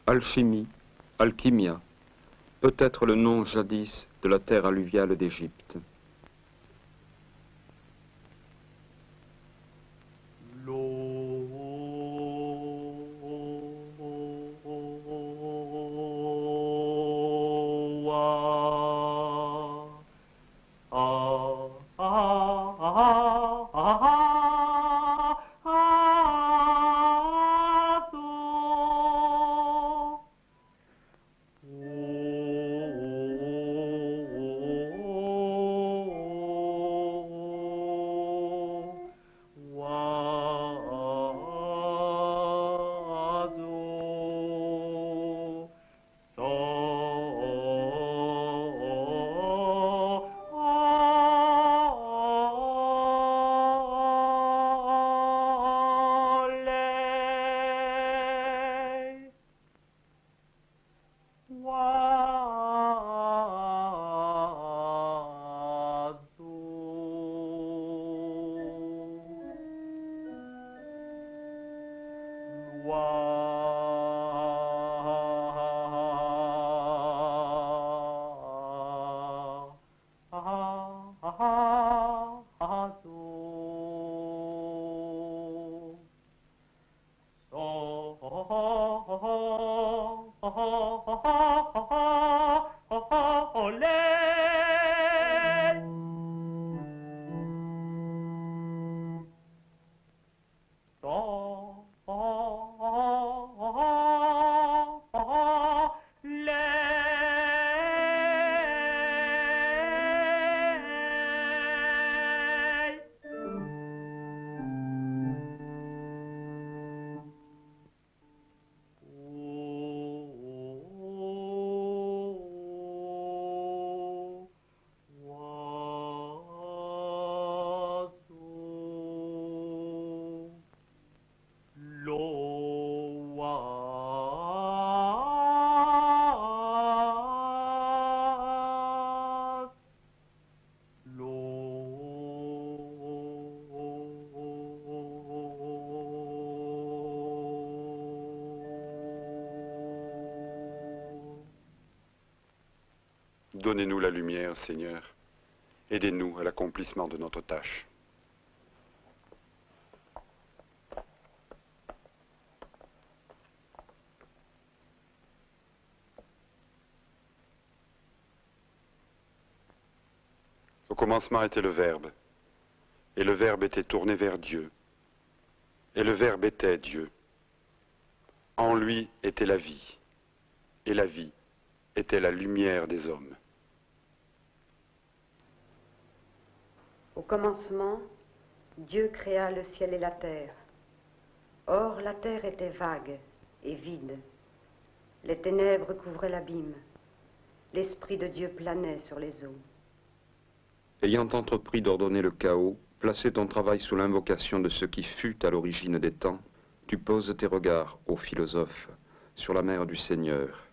Alchimie, alchimia, peut-être le nom jadis de la terre alluviale d'Égypte. Donnez-nous la lumière, Seigneur. Aidez-nous à l'accomplissement de notre tâche. Au commencement était le Verbe, et le Verbe était tourné vers Dieu, et le Verbe était Dieu. En lui était la vie, et la vie était la lumière des hommes. Au commencement, Dieu créa le ciel et la terre. Or, la terre était vague et vide. Les ténèbres couvraient l'abîme. L'Esprit de Dieu planait sur les eaux. Ayant entrepris d'ordonner le chaos, placez ton travail sous l'invocation de ce qui fut à l'origine des temps, tu poses tes regards, ô philosophe, sur la mère du Seigneur,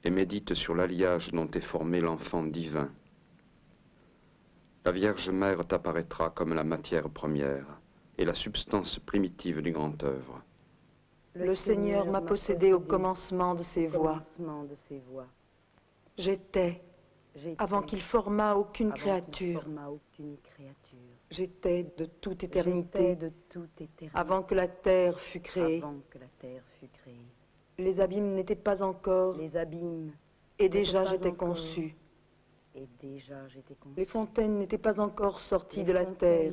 et médite sur l'alliage dont est formé l'enfant divin. La Vierge Mère t'apparaîtra comme la matière première et la substance primitive du grand œuvre. Le Seigneur m'a possédé au commencement de ses voies. J'étais, avant qu'il formât aucune créature. J'étais de toute éternité, avant que la terre fût créée. Les abîmes n'étaient pas encore, et déjà j'étais conçu. Les fontaines n'étaient pas encore sorties de la terre.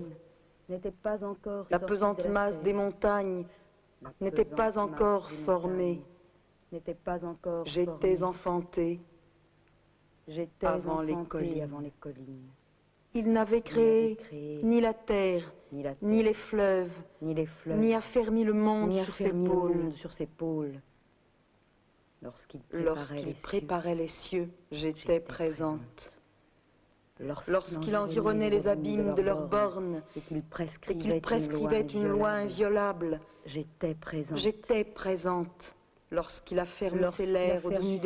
La pesante masse des montagnes n'était pas encore formée. J'étais enfanté avant les collines. Il n'avait créé ni la terre, ni les fleuves, ni affermi le monde sur ses pôles. Lorsqu'il préparait les cieux, j'étais présente. Lorsqu'il environnait les abîmes de leurs bornes et qu'il prescrivait une loi inviolable, j'étais présente. lorsqu'il affermissait l'air au-dessus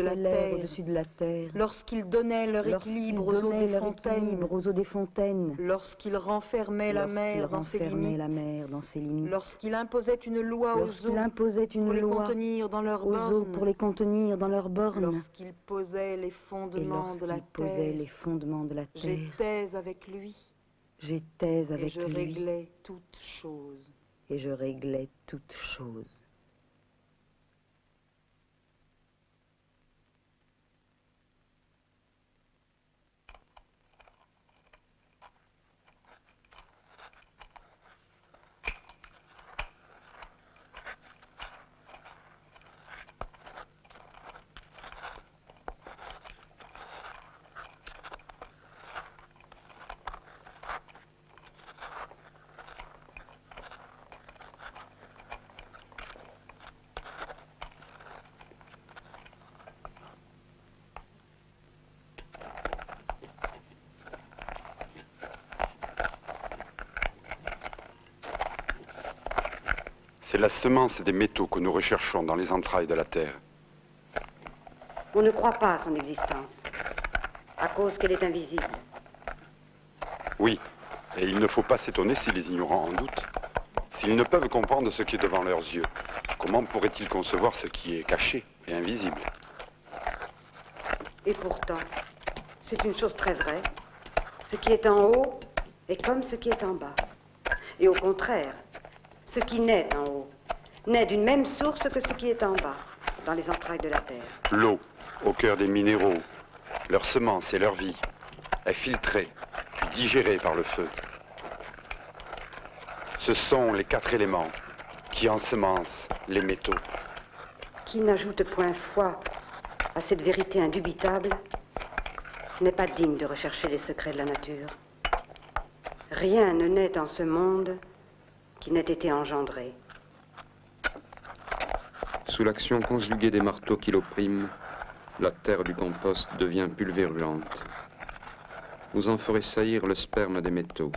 de la terre, lorsqu'il donnait leur équilibre aux eaux des fontaines, lorsqu'il renfermait la mer dans ses limites, lorsqu'il imposait une loi aux eaux pour les contenir dans leurs bornes, lorsqu'il posait les fondements de la terre, j'étais avec lui, et je réglais toutes choses. C'est la semence des métaux que nous recherchons dans les entrailles de la Terre. On ne croit pas à son existence, à cause qu'elle est invisible. Oui, et il ne faut pas s'étonner si les ignorants en doutent. S'ils ne peuvent comprendre ce qui est devant leurs yeux, comment pourraient-ils concevoir ce qui est caché et invisible? Et pourtant, c'est une chose très vraie. Ce qui est en haut est comme ce qui est en bas. Et au contraire, ce qui naît en haut naît d'une même source que ce qui est en bas, dans les entrailles de la terre. L'eau, au cœur des minéraux, leur semence et leur vie, est filtrée, puis digérée par le feu. Ce sont les 4 éléments qui ensemencent les métaux. Qui n'ajoute point foi à cette vérité indubitable n'est pas digne de rechercher les secrets de la nature. Rien ne naît en ce monde qui n'ait été engendré. Sous l'action conjuguée des marteaux qui l'oppriment, la terre du compost devient pulvérulente. Vous en ferez saillir le sperme des métaux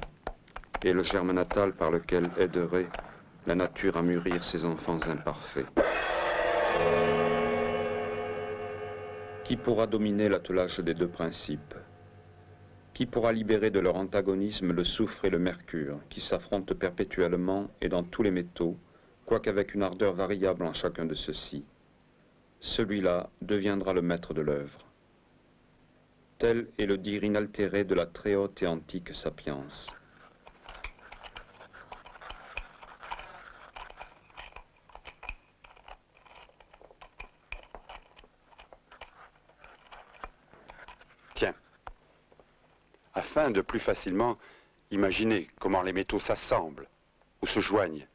et le germe natal par lequel aiderait la nature à mûrir ses enfants imparfaits. Qui pourra dominer l'attelage des deux principes? Qui pourra libérer de leur antagonisme le soufre et le mercure, qui s'affrontent perpétuellement et dans tous les métaux, quoiqu'avec une ardeur variable en chacun de ceux-ci? Celui-là deviendra le maître de l'œuvre. Tel est le dire inaltéré de la très haute et antique sapience. Tiens, afin de plus facilement imaginer comment les métaux s'assemblent ou se joignent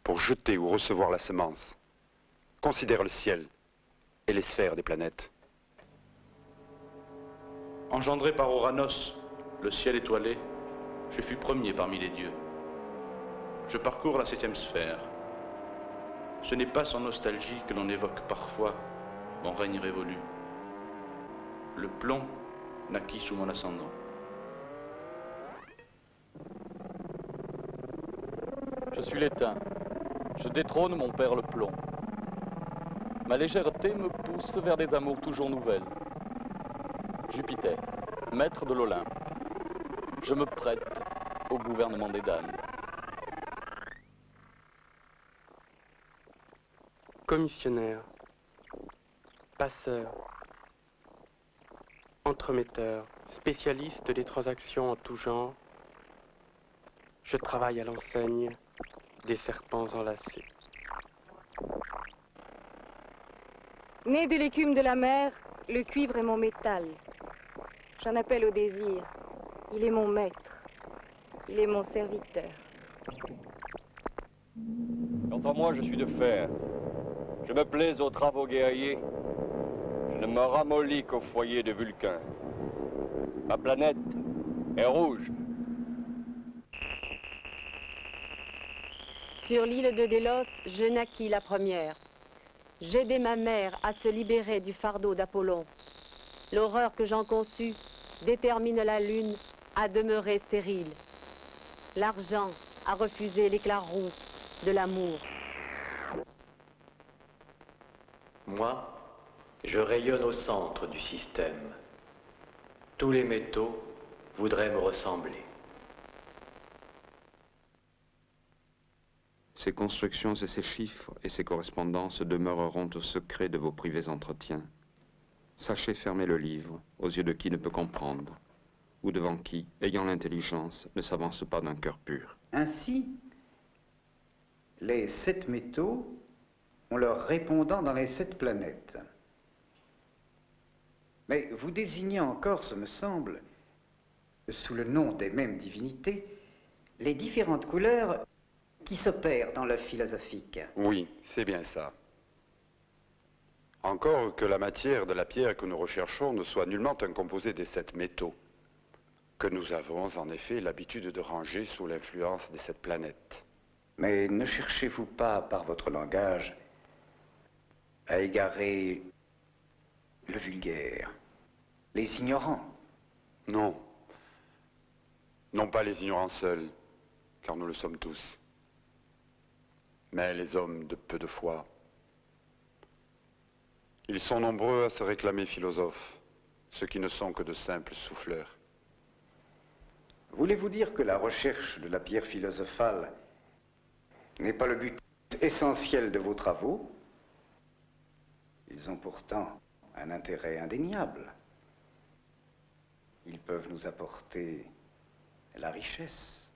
pour jeter ou recevoir la semence, considère le ciel et les sphères des planètes. Engendré par Oranos, le ciel étoilé, je fus premier parmi les dieux. Je parcours la 7e sphère. Ce n'est pas sans nostalgie que l'on évoque parfois mon règne révolu. Le plomb naquit sous mon ascendant. Je suis l'étain. Je détrône mon père le plomb. Ma légèreté me pousse vers des amours toujours nouvelles. Jupiter, maître de l'Olympe, je me prête au gouvernement des dames. Commissionnaire, passeur, entremetteur, spécialiste des transactions en tout genre, je travaille à l'enseigne des serpents enlacés. Né de l'écume de la mer, le cuivre est mon métal. J'en appelle au désir. Il est mon maître. Il est mon serviteur. Quant à moi, je suis de fer. Je me plais aux travaux guerriers. Je ne me ramollis qu'au foyer de Vulcain. Ma planète est rouge. Sur l'île de Délos, je naquis la première. J'aidai ma mère à se libérer du fardeau d'Apollon. L'horreur que j'en conçus détermine la lune à demeurer stérile. L'argent a refusé l'éclat roux de l'amour. Moi, je rayonne au centre du système. Tous les métaux voudraient me ressembler. Ces constructions et ces chiffres et ces correspondances demeureront au secret de vos privés entretiens. Sachez fermer le livre, aux yeux de qui ne peut comprendre, ou devant qui, ayant l'intelligence, ne s'avance pas d'un cœur pur. Ainsi, les 7 métaux ont leur répondant dans les 7 planètes. Mais vous désignez encore, ce me semble, sous le nom des mêmes divinités, les différentes couleurs qui s'opèrent dans l'œuvre philosophique. Oui, c'est bien ça. Encore que la matière de la pierre que nous recherchons ne soit nullement un composé des 7 métaux, que nous avons en effet l'habitude de ranger sous l'influence des 7 planètes. Mais ne cherchez-vous pas, par votre langage, à égarer le vulgaire, les ignorants? Non. Non pas les ignorants seuls, car nous le sommes tous, mais les hommes de peu de foi. Ils sont nombreux à se réclamer philosophes, ceux qui ne sont que de simples souffleurs. Voulez-vous dire que la recherche de la pierre philosophale n'est pas le but essentiel de vos travaux? Ils ont pourtant un intérêt indéniable. Ils peuvent nous apporter la richesse,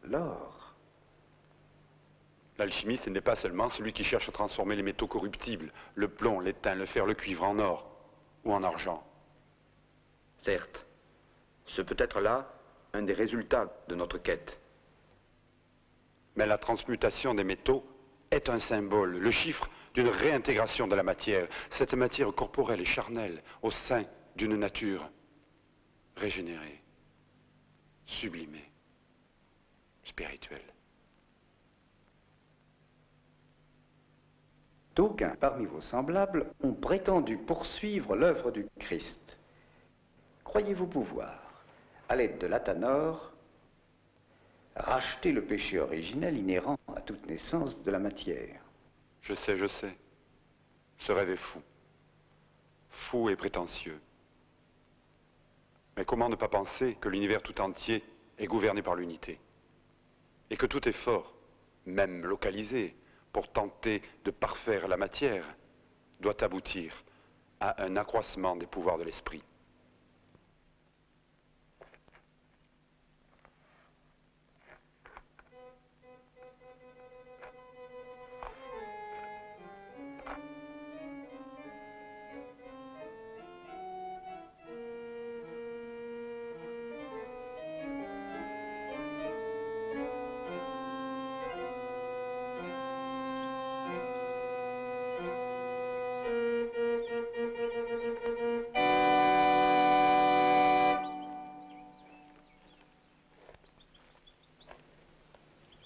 l'or. L'alchimiste n'est pas seulement celui qui cherche à transformer les métaux corruptibles, le plomb, l'étain, le fer, le cuivre en or ou en argent. Certes, ce peut être là un des résultats de notre quête. Mais la transmutation des métaux est un symbole, le chiffre d'une réintégration de la matière, cette matière corporelle et charnelle au sein d'une nature régénérée, sublimée, spirituelle. D'aucuns parmi vos semblables ont prétendu poursuivre l'œuvre du Christ. Croyez-vous pouvoir, à l'aide de l'athanor, racheter le péché originel inhérent à toute naissance de la matière? Je sais. Ce rêve est fou. Fou et prétentieux. Mais comment ne pas penser que l'univers tout entier est gouverné par l'unité? Et que tout effort, même localisé, pour tenter de parfaire la matière, doit aboutir à un accroissement des pouvoirs de l'esprit.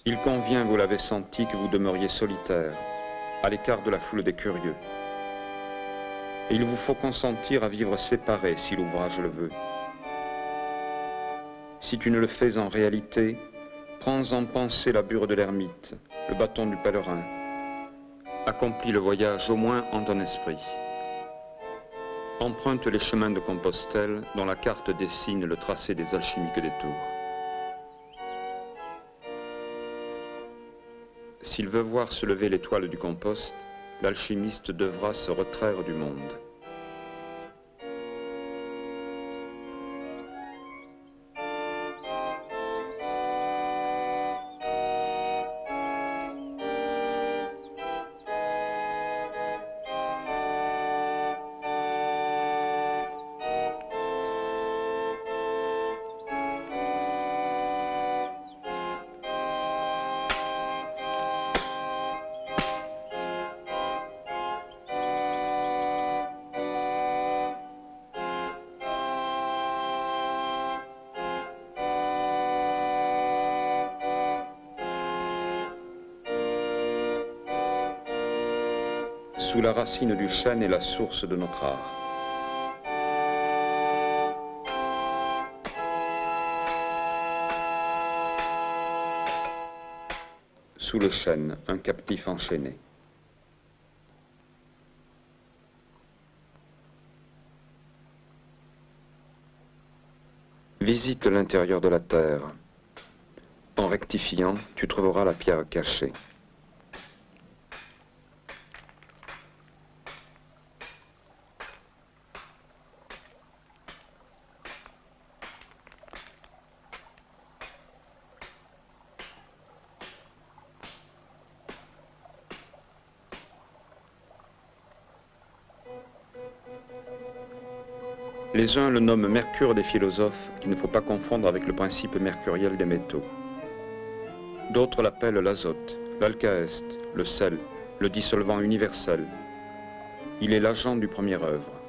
Il convient, vous l'avez senti, que vous demeuriez solitaire, à l'écart de la foule des curieux. Et il vous faut consentir à vivre séparés si l'ouvrage le veut. Si tu ne le fais en réalité, prends en pensée la bure de l'ermite, le bâton du pèlerin. Accomplis le voyage au moins en ton esprit. Emprunte les chemins de Compostelle dont la carte dessine le tracé des alchimiques détours. S'il veut voir se lever l'étoile du compost, l'alchimiste devra se retraire du monde. Sous la racine du chêne est la source de notre art. sous les chaînes, un captif enchaîné. Visite l'intérieur de la terre. En rectifiant, tu trouveras la pierre cachée. Les uns le nomment mercure des philosophes, qu'il ne faut pas confondre avec le principe mercuriel des métaux. D'autres l'appellent l'azote, l'alcaeste, le sel, le dissolvant universel. Il est l'agent du premier œuvre.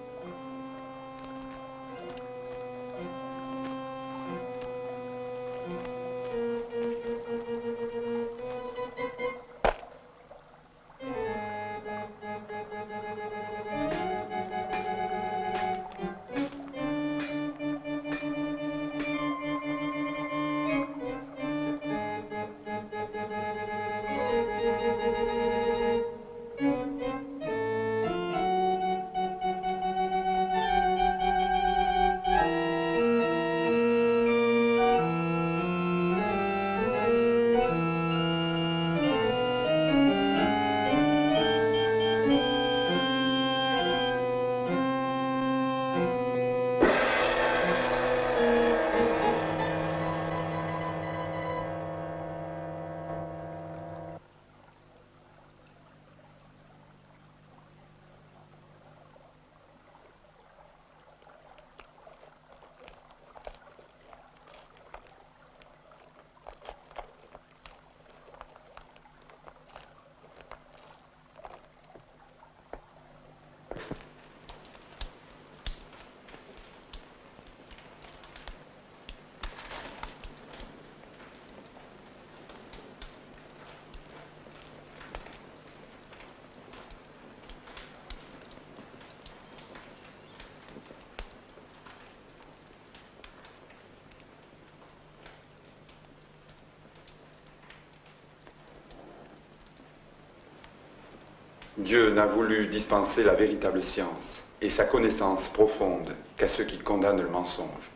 Dieu n'a voulu dispenser la véritable science et sa connaissance profonde qu'à ceux qui condamnent le mensonge.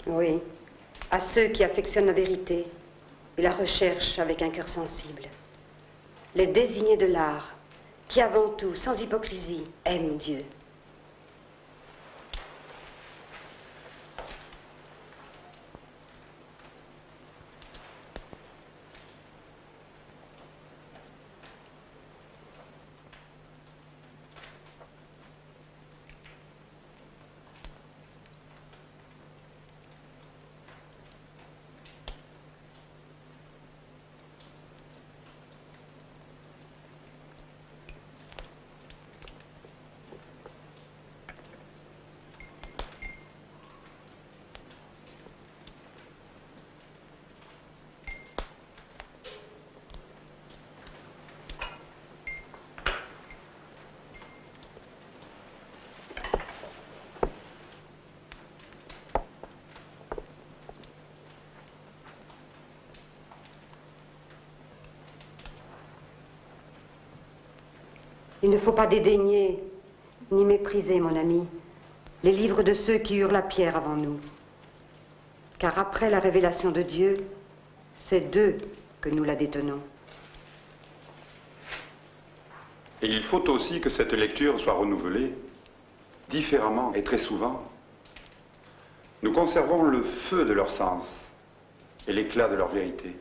Oui, à ceux qui affectionnent la vérité et la recherchent avec un cœur sensible. Les désignés de l'art, qui avant tout, sans hypocrisie, aiment Dieu. Il ne faut pas dédaigner ni mépriser, mon ami, les livres de ceux qui eurent la pierre avant nous. Car après la révélation de Dieu, c'est d'eux que nous la détenons. Et il faut aussi que cette lecture soit renouvelée, différemment et très souvent. Nous conservons le feu de leur sens et l'éclat de leur vérité.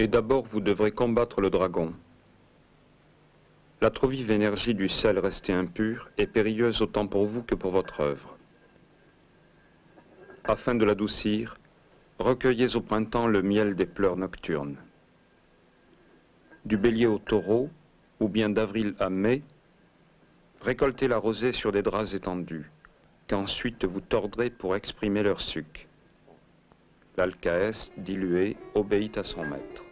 Et d'abord, vous devrez combattre le dragon. La trop vive énergie du sel resté impur est périlleuse autant pour vous que pour votre œuvre. Afin de l'adoucir, recueillez au printemps le miel des pleurs nocturnes. Du bélier au taureau, ou bien d'avril à mai, récoltez la rosée sur des draps étendus, qu'ensuite vous tordrez pour exprimer leur suc. L'alcaeste, dilué, obéit à son maître.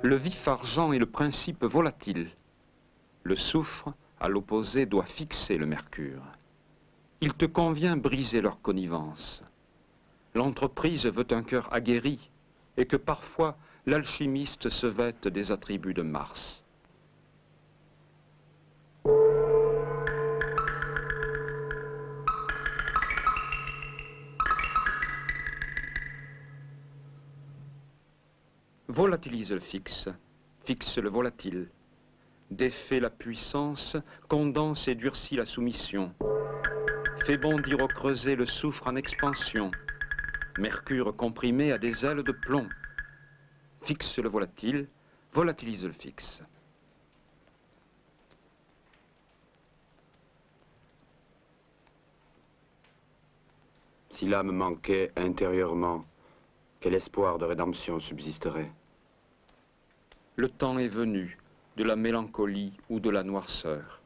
Le vif argent est le principe volatile. Le soufre, à l'opposé, doit fixer le mercure. Il te convient briser leur connivence. L'entreprise veut un cœur aguerri, et que parfois l'alchimiste se vête des attributs de Mars. Volatilise le fixe, fixe le volatile. Défait la puissance, condense et durcit la soumission. Fait bondir au creuset le soufre en expansion. Mercure comprimé a des ailes de plomb. Fixe le volatile, volatilise le fixe. Si l'âme manquait intérieurement, quel espoir de rédemption subsisterait? Le temps est venu de la mélancolie ou de la noirceur.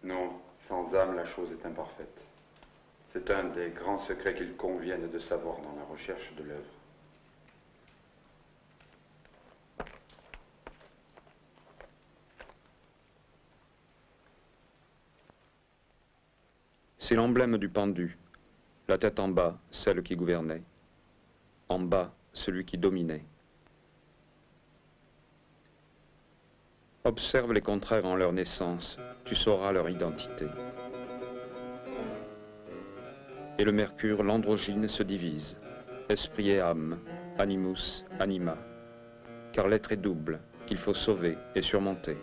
Non, sans âme, la chose est imparfaite. C'est un des grands secrets qu'il convienne de savoir dans la recherche de l'œuvre. C'est l'emblème du pendu. La tête en bas, celle qui gouvernait. En bas, celui qui dominait. Observe les contraires en leur naissance, tu sauras leur identité. Et le mercure, l'androgyne, se divise. Esprit et âme, animus, anima. Car l'être est double, qu'il faut sauver et surmonter.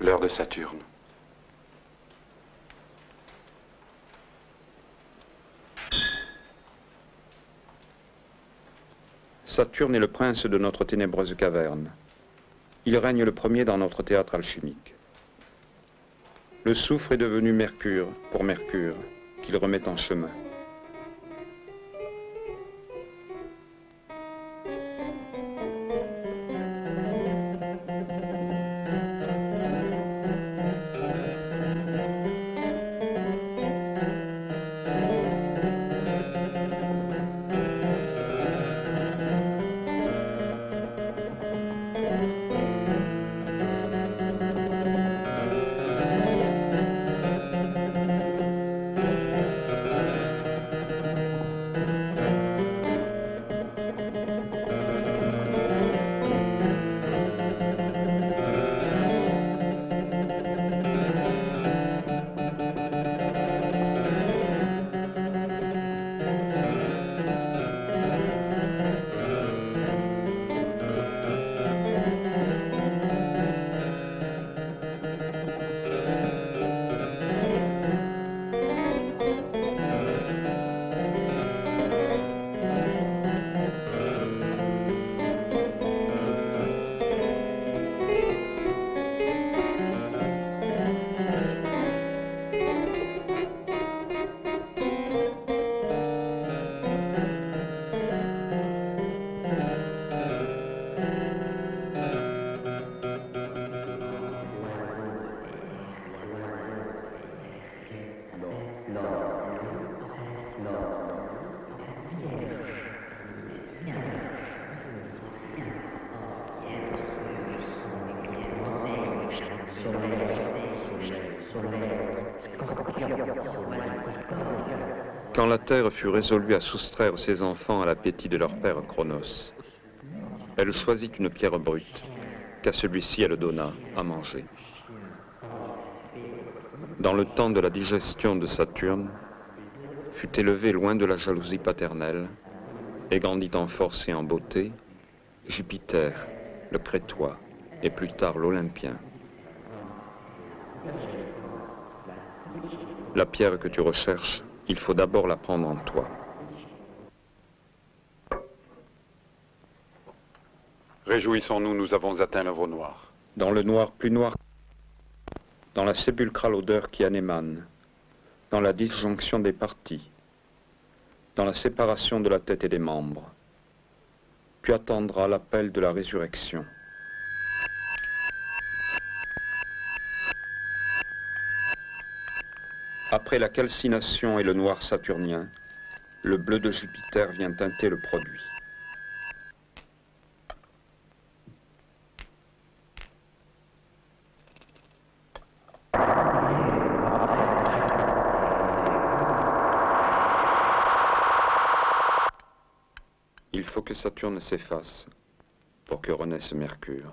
L'heure de Saturne. Saturne est le prince de notre ténébreuse caverne. Il règne le premier dans notre théâtre alchimique. Le soufre est devenu Mercure pour Mercure, qu'il remet en chemin. Quand la terre fut résolue à soustraire ses enfants à l'appétit de leur père Cronos, elle choisit une pierre brute, qu'à celui-ci elle donna à manger. Dans le temps de la digestion de Saturne, fut élevé loin de la jalousie paternelle, et grandit en force et en beauté, Jupiter, le Crétois, et plus tard l'Olympien. La pierre que tu recherches, il faut d'abord la prendre en toi. Réjouissons-nous, nous avons atteint l'œuvre noire. Dans le noir plus noir, dans la sépulcrale odeur qui en émane, dans la disjonction des parties, dans la séparation de la tête et des membres, tu attendras l'appel de la résurrection. Après la calcination et le noir saturnien, le bleu de Jupiter vient teinter le produit. Il faut que Saturne s'efface pour que renaisse Mercure.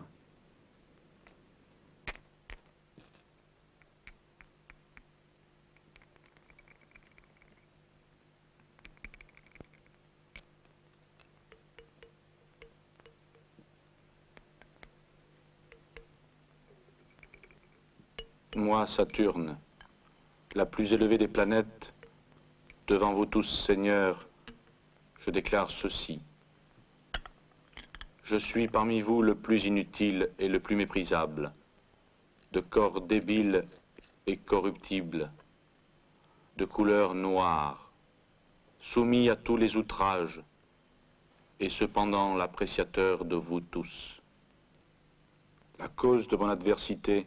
Moi, Saturne, la plus élevée des planètes, devant vous tous, seigneurs, je déclare ceci. Je suis parmi vous le plus inutile et le plus méprisable, de corps débile et corruptible, de couleur noire, soumis à tous les outrages, et cependant l'appréciateur de vous tous. La cause de mon adversité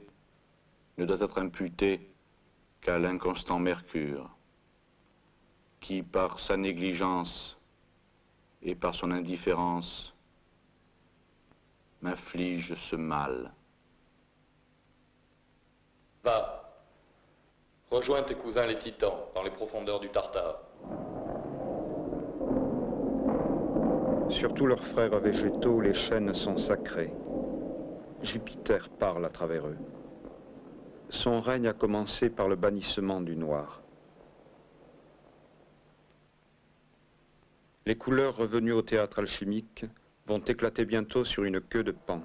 ne doit être imputée qu'à l'inconstant Mercure, qui par sa négligence et par son indifférence m'inflige ce mal. Va, rejoins tes cousins les Titans dans les profondeurs du Tartare. Sur tous leurs frères végétaux, les chênes sont sacrés. Jupiter parle à travers eux. Son règne a commencé par le bannissement du noir. Les couleurs revenues au théâtre alchimique vont éclater bientôt sur une queue de paon.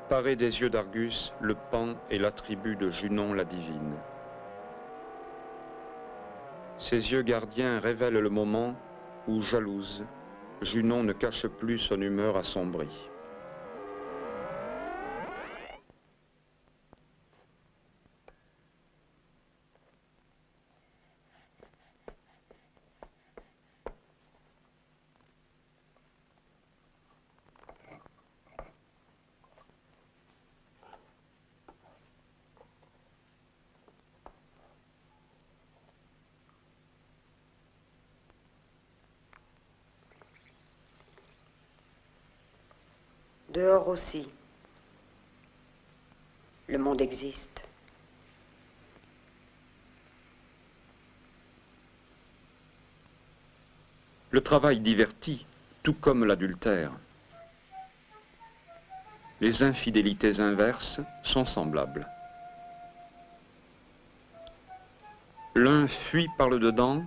Paré des yeux d'Argus, le paon est l'attribut de Junon la divine. Ses yeux gardiens révèlent le moment où, jalouse, Junon ne cache plus son humeur assombrie. Dehors aussi, le monde existe. Le travail divertit, tout comme l'adultère. Les infidélités inverses sont semblables. L'un fuit par le dedans,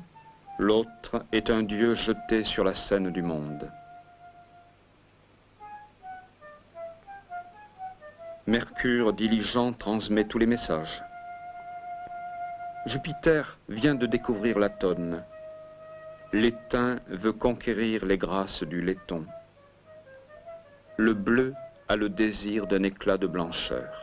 l'autre est un dieu jeté sur la scène du monde. Mercure diligent transmet tous les messages. Jupiter vient de découvrir l'atone. L'étain veut conquérir les grâces du laiton. Le bleu a le désir d'un éclat de blancheur.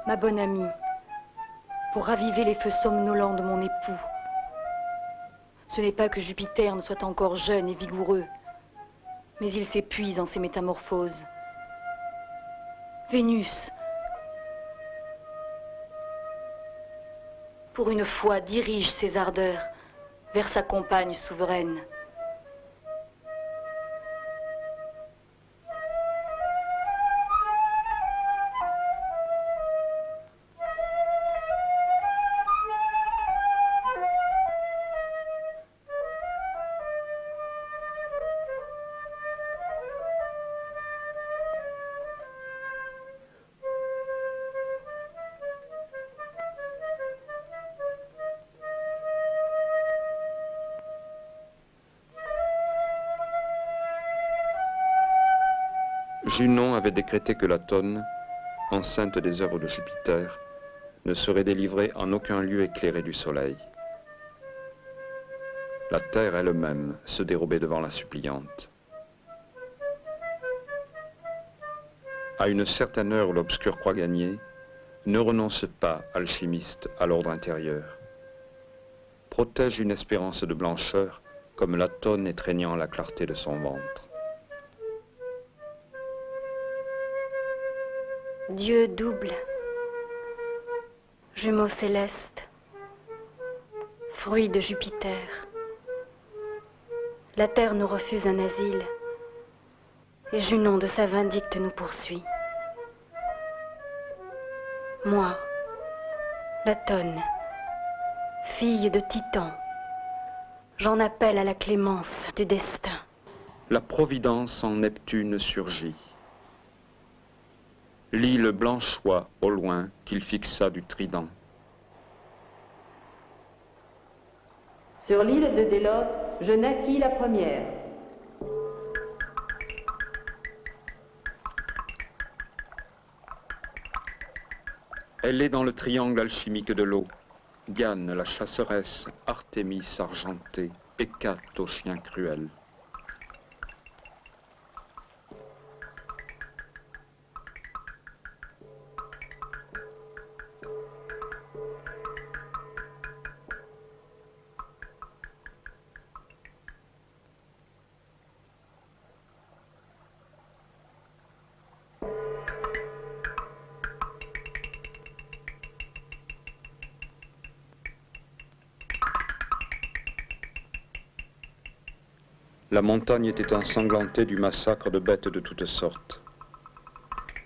Ma bonne amie, pour raviver les feux somnolents de mon époux, ce n'est pas que Jupiter ne soit encore jeune et vigoureux, mais il s'épuise en ses métamorphoses. Vénus, pour une fois, dirige ses ardeurs vers sa compagne souveraine. Junon avait décrété que Latone, enceinte des œuvres de Jupiter, ne serait délivrée en aucun lieu éclairé du soleil. La terre elle-même se dérobait devant la suppliante. À une certaine heure où l'obscure croit gagnée, ne renonce pas, alchimiste, à l'ordre intérieur. Protège une espérance de blancheur comme Latone étreignant la clarté de son ventre. Dieu double, jumeau céleste, fruit de Jupiter. La terre nous refuse un asile, et Junon de sa vindicte nous poursuit. Moi, Latone, fille de Titan, j'en appelle à la clémence du destin. La providence en Neptune surgit. L'île Blanchois, au loin, qu'il fixa du trident. Sur l'île de Délos, je naquis la première. Elle est dans le triangle alchimique de l'eau. Diane, la chasseresse, Artémis argentée, Hécate au chien cruel. La montagne était ensanglantée du massacre de bêtes de toutes sortes.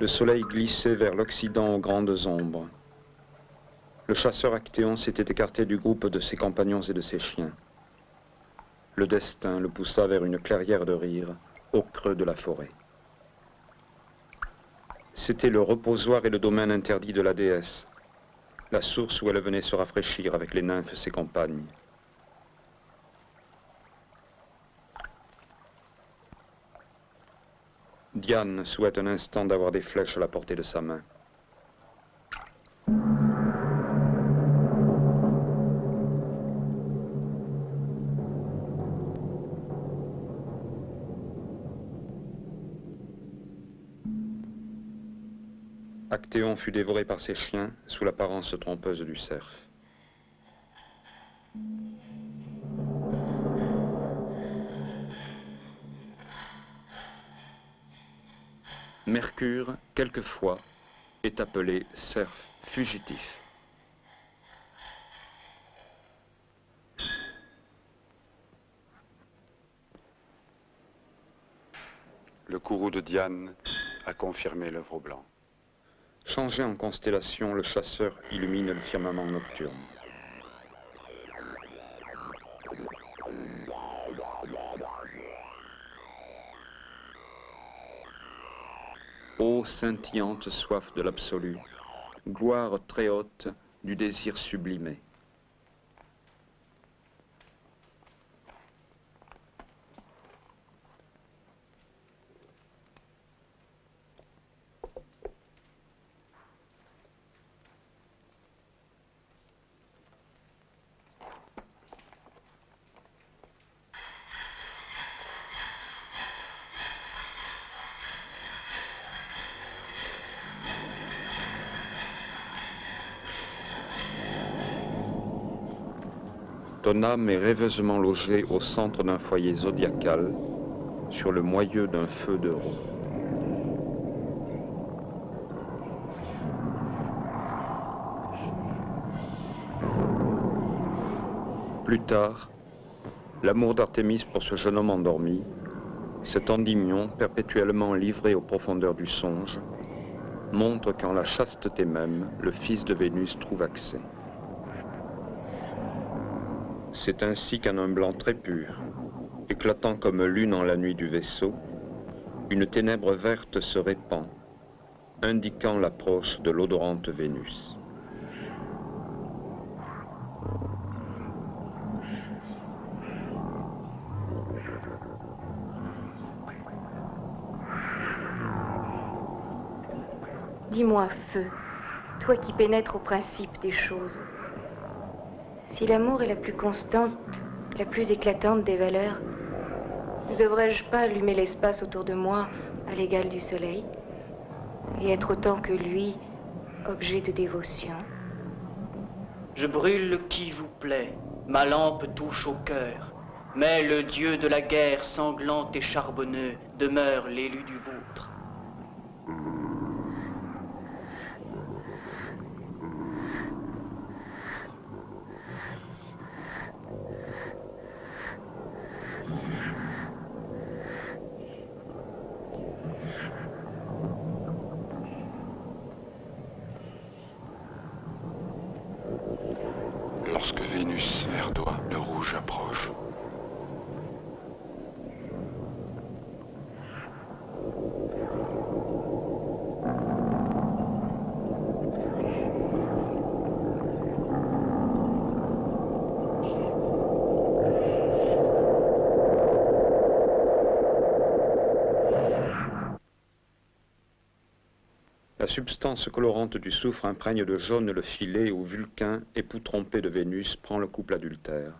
Le soleil glissait vers l'Occident aux grandes ombres. Le chasseur Actéon s'était écarté du groupe de ses compagnons et de ses chiens. Le destin le poussa vers une clairière de rire, au creux de la forêt. C'était le reposoir et le domaine interdit de la déesse, la source où elle venait se rafraîchir avec les nymphes ses compagnes. Diane souhaite un instant d'avoir des flèches à la portée de sa main. Actéon fut dévoré par ses chiens sous l'apparence trompeuse du cerf. Mercure, quelquefois, est appelé cerf fugitif. Le courroux de Diane a confirmé l'œuvre blanc. Changé en constellation, le chasseur illumine le firmament nocturne. Ô scintillante soif de l'absolu, gloire très haute du désir sublimé. Ton âme est rêveusement logée au centre d'un foyer zodiacal, sur le moyeu d'un feu de roue. Plus tard, l'amour d'Artémis pour ce jeune homme endormi, cet Endymion perpétuellement livré aux profondeurs du songe, montre qu'en la chasteté même, le fils de Vénus trouve accès. C'est ainsi qu'en un blanc très pur, éclatant comme lune en la nuit du vaisseau, une ténèbre verte se répand, indiquant l'approche de l'odorante Vénus. Dis-moi, feu, toi qui pénètres au principe des choses, si l'amour est la plus constante, la plus éclatante des valeurs, ne devrais-je pas allumer l'espace autour de moi à l'égal du soleil et être autant que lui, objet de dévotion? Je brûle qui vous plaît, ma lampe touche au cœur, mais le dieu de la guerre sanglant et charbonneux demeure l'élu du vôtre. Lorsque Vénus verdoie, le rouge approche. La substance colorante du soufre imprègne de jaune le filet où Vulcain, époux trompé de Vénus, prend le couple adultère.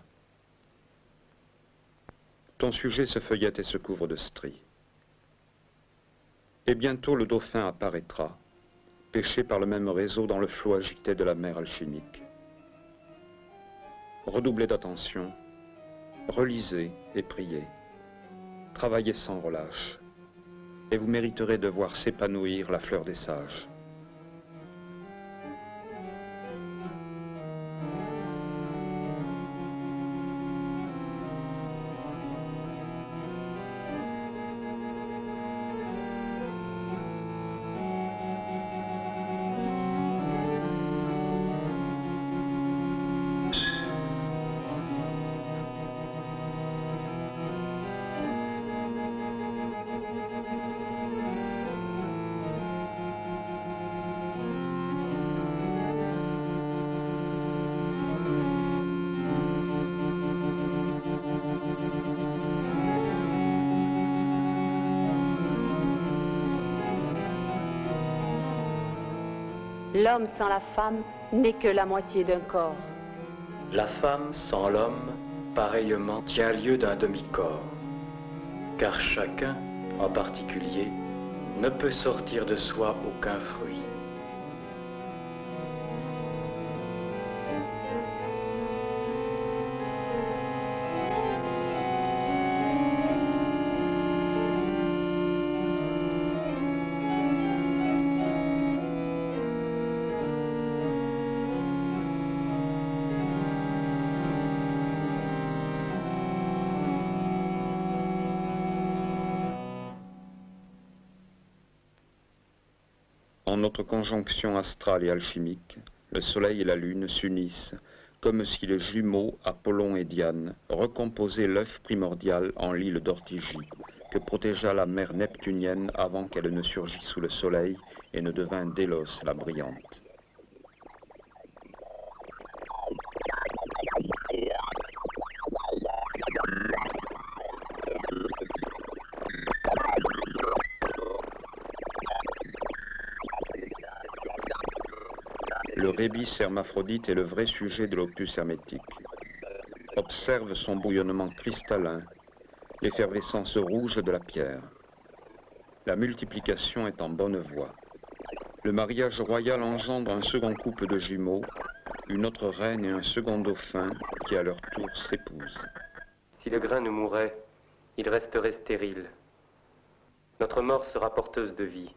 Ton sujet se feuillette et se couvre de stries. Et bientôt le dauphin apparaîtra, pêché par le même réseau dans le flot agité de la mer alchimique. Redoublez d'attention, relisez et priez, travaillez sans relâche, et vous mériterez de voir s'épanouir la fleur des sages. L'homme sans la femme n'est que la moitié d'un corps. La femme sans l'homme, pareillement, tient lieu d'un demi-corps. Car chacun, en particulier, ne peut sortir de soi aucun fruit. En notre conjonction astrale et alchimique, le Soleil et la Lune s'unissent comme si les jumeaux Apollon et Diane recomposaient l'œuf primordial en l'île d'Ortygie, que protégea la mer neptunienne avant qu'elle ne surgît sous le Soleil et ne devint Délos la brillante. Le rébis hermaphrodite est le vrai sujet de l'opus hermétique. Observe son bouillonnement cristallin, l'effervescence rouge de la pierre. La multiplication est en bonne voie. Le mariage royal engendre un second couple de jumeaux, une autre reine et un second dauphin qui à leur tour s'épousent. Si le grain nous mourait, il resterait stérile. Notre mort sera porteuse de vie.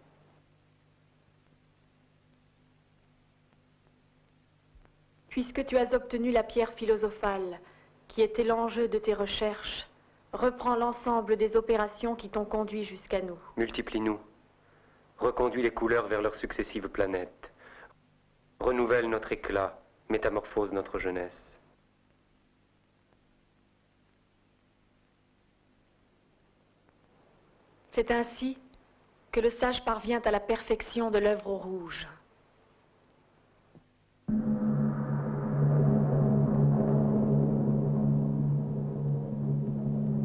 Puisque tu as obtenu la pierre philosophale, qui était l'enjeu de tes recherches, reprends l'ensemble des opérations qui t'ont conduit jusqu'à nous. Multiplie-nous. Reconduis les couleurs vers leurs successives planètes. Renouvelle notre éclat, métamorphose notre jeunesse. C'est ainsi que le sage parvient à la perfection de l'œuvre au rouge.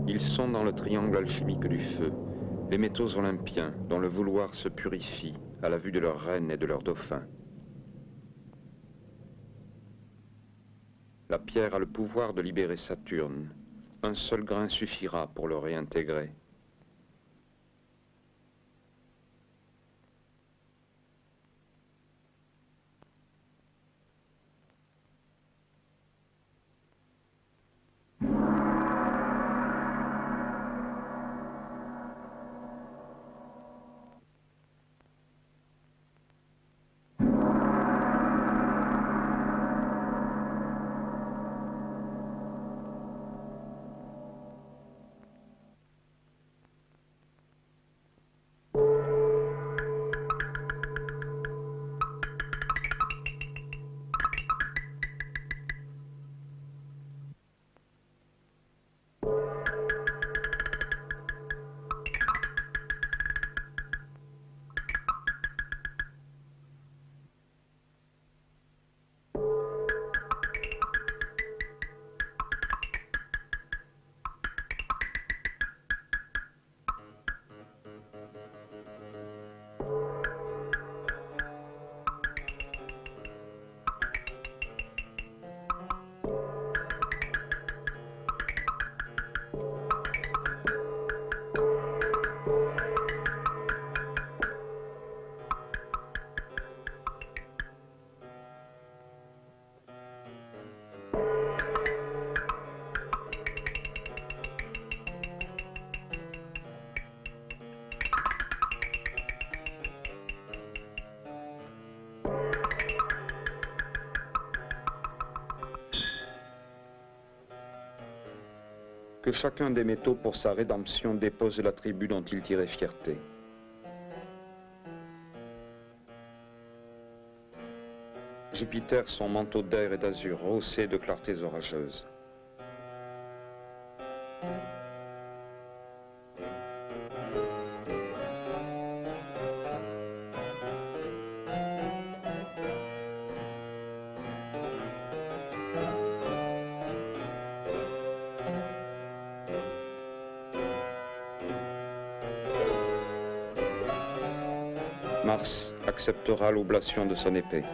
Ils sont dans le triangle alchimique du feu, les métaux olympiens dont le vouloir se purifie à la vue de leur reine et de leur dauphin. La pierre a le pouvoir de libérer Saturne. Un seul grain suffira pour le réintégrer. Que chacun des métaux pour sa rédemption dépose l'attribut dont il tirait fierté. Jupiter, son manteau d'air et d'azur rehaussé de clartés orageuses. Mars acceptera l'oblation de son épée.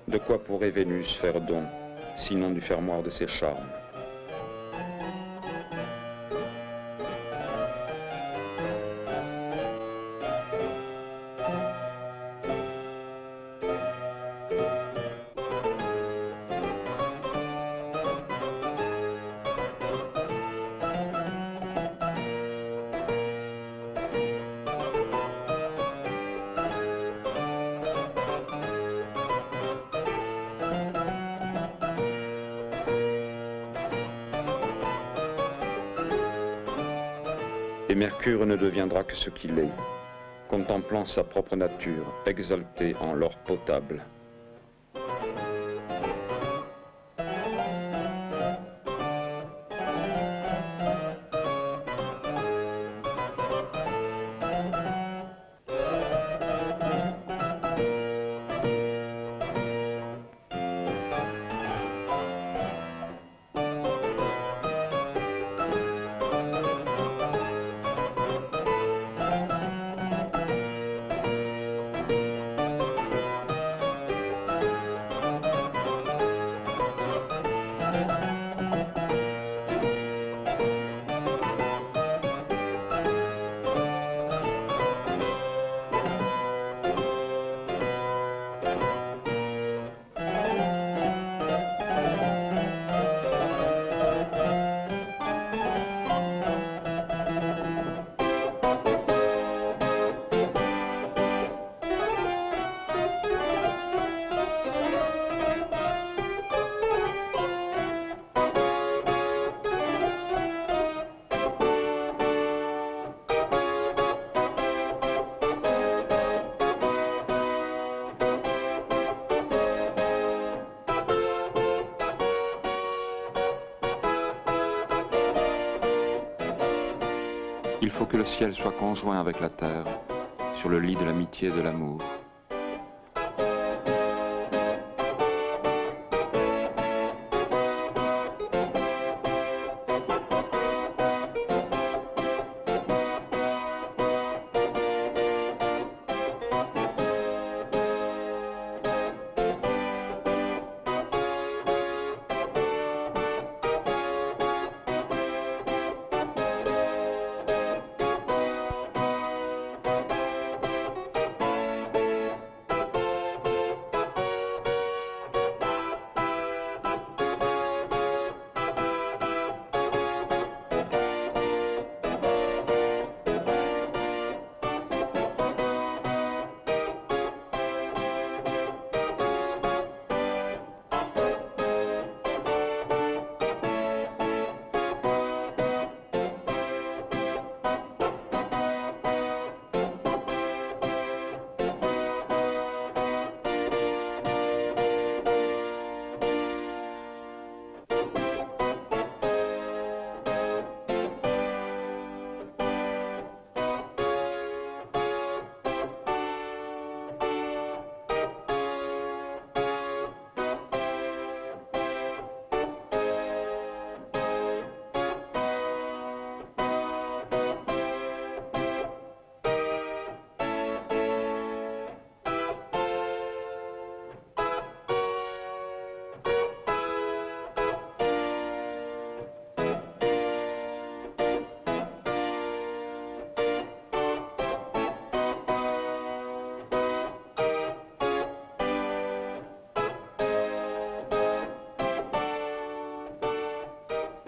De quoi pourrait Vénus faire don, sinon du fermoir de ses charmes? Et Mercure ne deviendra que ce qu'il est, contemplant sa propre nature, exaltée en l'or potable. Il faut que le ciel soit conjoint avec la terre, sur le lit de l'amitié et de l'amour.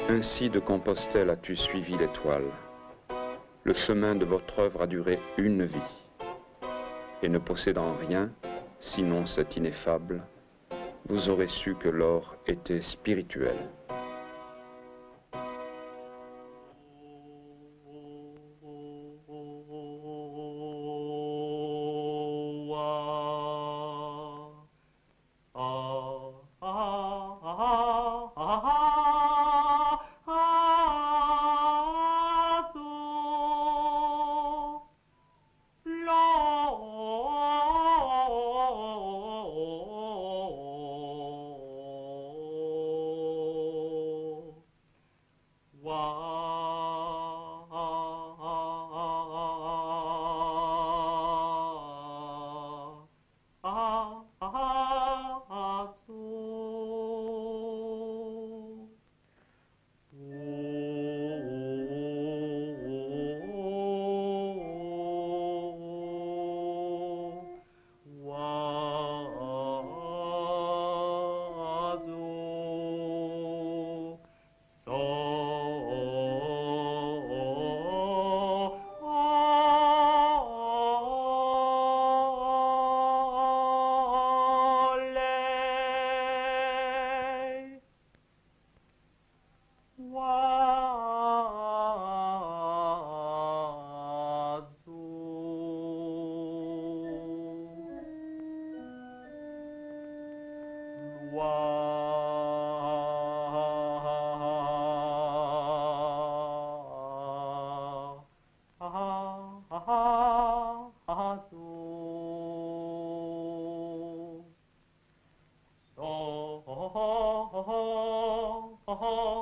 Ainsi de Compostelle as-tu suivi l'étoile. Le chemin de votre œuvre a duré une vie. Et ne possédant rien, sinon cet ineffable, vous aurez su que l'or était spirituel. Oh